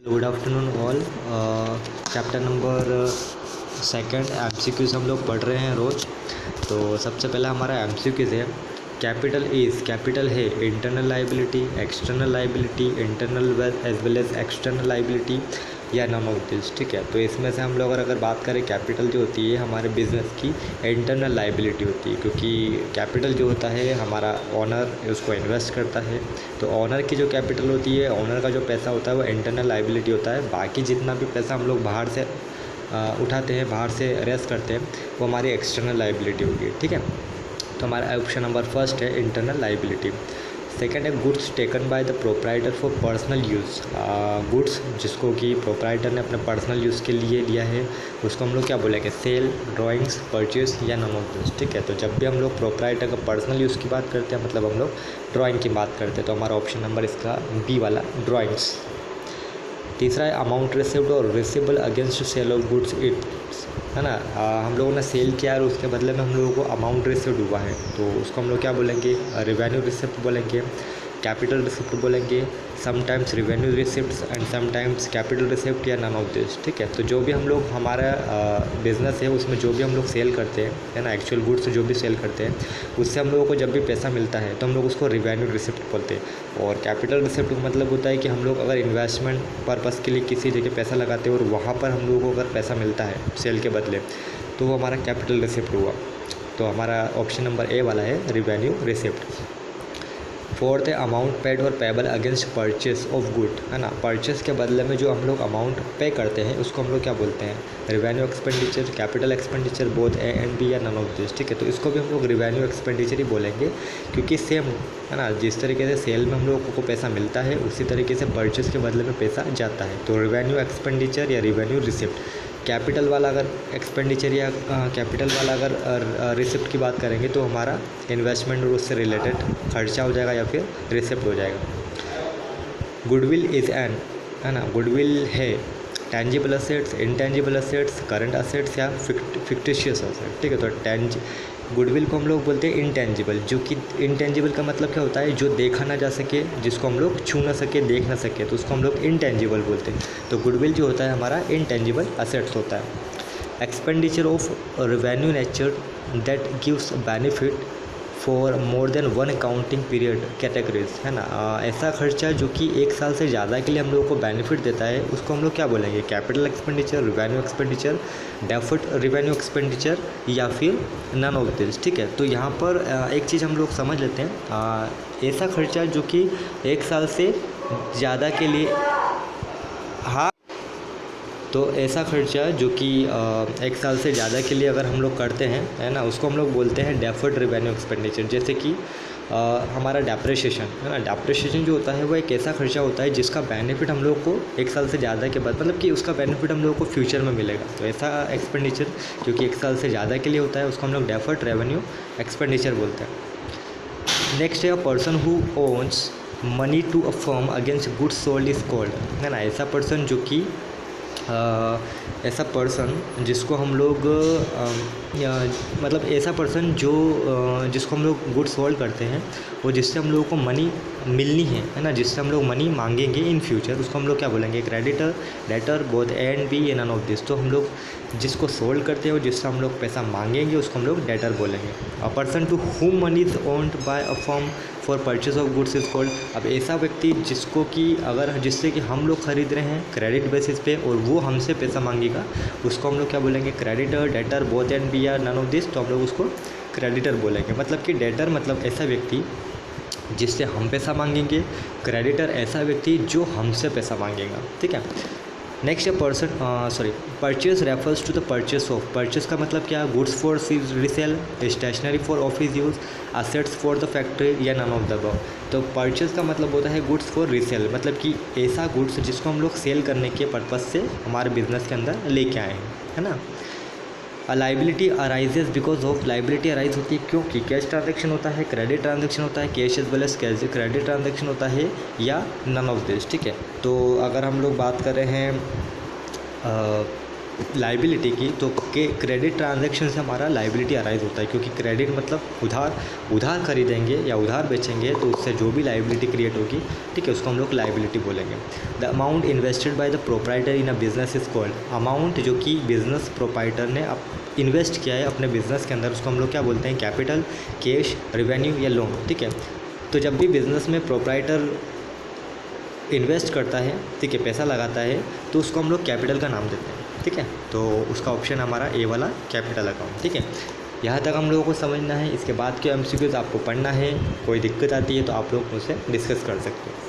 Good afternoon all. Chapter number second MCQs हम लोग पढ़ रहे हैं रोज़। तो सबसे पहला हमारा एमसीक्यूज़ है कैपिटल है internal liability, external liability, internal as well as external liability या नन ऑफ दिस। ठीक है, तो इसमें से हम लोग अगर बात करें कैपिटल जो होती है हमारे बिजनेस की इंटरनल लाइबिलिटी होती है, क्योंकि कैपिटल जो होता है हमारा ओनर उसको इन्वेस्ट करता है। तो ओनर की जो कैपिटल होती है, ओनर का जो पैसा होता है वो इंटरनल लाइबिलिटी होता है। बाकी जितना भी पैसा हम लोग बाहर से उठाते हैं, बाहर से रेस करते हैं, वो हमारी एक्सटर्नल लाइबिलिटी होगी। ठीक है, तो हमारा ऑप्शन नंबर फर्स्ट है इंटरनल लाइबिलिटी। सेकंड है goods taken by the proprietor for personal use. Goods जिसको कि प्रोप्राइटर ने अपने पर्सनल यूज़ के लिए लिया है उसको हम लोग क्या बोलेंगे, सेल, ड्राइंग्स, परचेज या नन ऑफ दिस। ठीक है, तो जब भी हम लोग प्रोप्राइटर का पर्सनल यूज़ की बात करते हैं मतलब हम लोग ड्राइंग की बात करते हैं, तो हमारा ऑप्शन नंबर इसका बी वाला ड्राइंग्स। तीसरा है अमाउंट रिसिव्ड और receivable against sale of goods its, है ना। हम लोगों ने सेल किया और उसके बदले में हम लोगों को अमाउंट रिसिव्ड हुआ है, तो उसको हम लोग क्या बोलेंगे, रेवेन्यू रिसिप्ट बोलेंगे, कैपिटल रिसिप्ट बोलेंगे, sometimes revenue receipt and sometimes capital receipt या नन ऑफ दिस। ठीक है, तो जो भी हम लोग हमारा बिज़नेस है उसमें जो भी हम लोग सेल करते हैं, है ना, एक्चुअल गुड्स जो भी सेल करते हैं उससे हम लोगों को जब भी पैसा मिलता है तो हम लोग उसको रेवेन्यू रिसिप्ट बोलते हैं। और कैपिटल रिसिप्ट का मतलब होता है कि हम लोग अगर इन्वेस्टमेंट पर्पज़ के लिए किसी जगह पैसा लगाते हैं और वहाँ पर हम लोगों को अगर पैसा मिलता है सेल के बदले, तो वो हमारा कैपिटल रिसिप्ट हुआ। तो हमारा ऑप्शन नंबर ए वाला है रेवेन्यू रिसिप्ट। फोर्थ है अमाउंट पेड और payable against purchase of good, है ना। परचेस के बदले में जो हम लोग अमाउंट पे करते हैं उसको हम लोग क्या बोलते हैं, revenue expenditure, capital expenditure, both A and B या नन ऑफ दिस। ठीक है, तो इसको भी हम लोग रेवेन्यू एक्सपेंडिचर ही बोलेंगे, क्योंकि सेम है ना, जिस तरीके से सेल में हम लोगों को पैसा मिलता है उसी तरीके से परचेस के बदले में पैसा जाता है। तो रेवेन्यू एक्सपेंडिचर या रेवेन्यू रिसिप्ट। कैपिटल वाला अगर एक्सपेंडिचर या कैपिटल वाला अगर रिसिप्ट की बात करेंगे तो हमारा इन्वेस्टमेंट और उससे रिलेटेड खर्चा हो जाएगा या फिर रिसिप्ट हो जाएगा। गुडविल इज़ एन, है ना, गुडविल है tangible assets, intangible assets, current assets या फिक्टिशियस असेट। ठीक है, तो गुडविल को हम लोग बोलते हैं इंटेंजिबल, जो कि इंटेंजिबल का मतलब क्या होता है, जो देखा ना जा सके, जिसको हम लोग छू ना सके, देख ना सके, तो उसको हम लोग इंटेंजिबल बोलते हैं। तो गुडविल जो होता है हमारा इंटेंजिबल असेट्स होता है। Expenditure of revenue nature that gives benefit for more than one accounting period categories, है ना। ऐसा खर्चा जो कि एक साल से ज़्यादा के लिए हम लोगों को बेनिफिट देता है उसको हम लोग क्या बोलेंगे, capital expenditure, revenue expenditure, deferred revenue expenditure या फिर नन ऑफ दिस। ठीक है, तो यहाँ पर एक चीज़ हम लोग समझ लेते हैं, ऐसा खर्चा जो कि एक साल से ज़्यादा के लिए, हाँ, तो ऐसा खर्चा जो कि एक साल से ज़्यादा के लिए अगर हम लोग करते हैं, है ना, उसको हम लोग बोलते हैं डेफर्ड रेवेन्यू एक्सपेंडिचर। जैसे कि हमारा डेप्रिसिएशन, है ना, डेप्रिसिएशन जो होता है वो एक ऐसा खर्चा होता है जिसका बेनिफिट हम लोग को एक साल से ज़्यादा के बाद, मतलब कि उसका बेनिफिट हम लोग को फ्यूचर में मिलेगा। तो ऐसा एक्सपेंडिचर जो कि एक साल से ज़्यादा के लिए होता है उसको हम लोग डेफर्ड रेवेन्यू एक्सपेंडिचर बोलते हैं। नेक्स्ट है a person who owns money to a firm against goods sold is called, है ना। ऐसा पर्सन जो कि ऐसा पर्सन जिसको हम लोग मतलब ऐसा पर्सन जो जिसको हम लोग गुड्स होल्ड करते हैं और जिससे हम लोगों को मनी मिलनी है ना, जिससे हम लोग मनी मांगेंगे इन फ्यूचर, उसको हम लोग क्या बोलेंगे, creditor, debtor, both A and B या नन ऑफ दिस। तो हम लोग जिसको सोल्ड करते हैं और जिससे हम लोग पैसा मांगेंगे उसको हम लोग डेटर बोलेंगे। A person to whom money is owned by a firm for purchase of goods is called. अब ऐसा व्यक्ति जिसको कि अगर जिससे कि हम लोग खरीद रहे हैं क्रेडिट बेसिस पे और वो हमसे पैसा मांगेगा उसको हम लोग क्या बोलेंगे, creditor, debtor, both and B या नन ऑफ दिस। तो हम लोग उसको क्रेडिटर बोलेंगे। मतलब कि डेटर मतलब ऐसा व्यक्ति जिससे हम पैसा मांगेंगे, क्रेडिटर ऐसा व्यक्ति जो हमसे पैसा मांगेगा। ठीक है, नेक्स्ट है purchase refers to the purchase of. Purchase का मतलब क्या, goods for resale, stationery for office use, assets for the factory या नन ऑफ द अबव। तो परचेस का मतलब होता है गुड्स फॉर रिसेल, मतलब कि ऐसा गुड्स जिसको हम लोग सेल करने के पर्पज़ से हमारे बिजनेस के अंदर लेके आए हैं, है ना। Liability arises because of, liability arise होती है क्योंकि कैश ट्रांजैक्शन होता है, क्रेडिट ट्रांजैक्शन होता है, cash as well as cash credit transaction होता है या नन ऑफ दिस। ठीक है, तो अगर हम लोग बात कर रहे हैं लाइबिलिटी की, तो क्रेडिट ट्रांजैक्शन से हमारा लाइबिलिटी अराइज होता है, क्योंकि क्रेडिट मतलब उधार खरीदेंगे या उधार बेचेंगे तो उससे जो भी लाइबिलिटी क्रिएट होगी, ठीक है, उसको हम लोग लाइबिलिटी बोलेंगे। The amount invested by the proprietor in a business is called, amount जो कि बिजनेस प्रोप्राइटर ने इन्वेस्ट किया है अपने बिजनेस के अंदर, उसको हम लोग क्या बोलते हैं, कैपिटल, कैश, रेवेन्यू या लोन, ठीक है। तो जब भी बिजनेस में प्रोप्राइटर इन्वेस्ट करता है, ठीक है, पैसा लगाता है, तो उसको हम लोग कैपिटल का नाम देते हैं, ठीक है। तो उसका ऑप्शन हमारा ए वाला कैपिटल अकाउंट, ठीक है। यहाँ तक हम लोगों को समझना है। इसके बाद के एमसीक्यूज़ आपको पढ़ना है, कोई दिक्कत आती है तो आप लोग मुझसे डिस्कस कर सकते हो।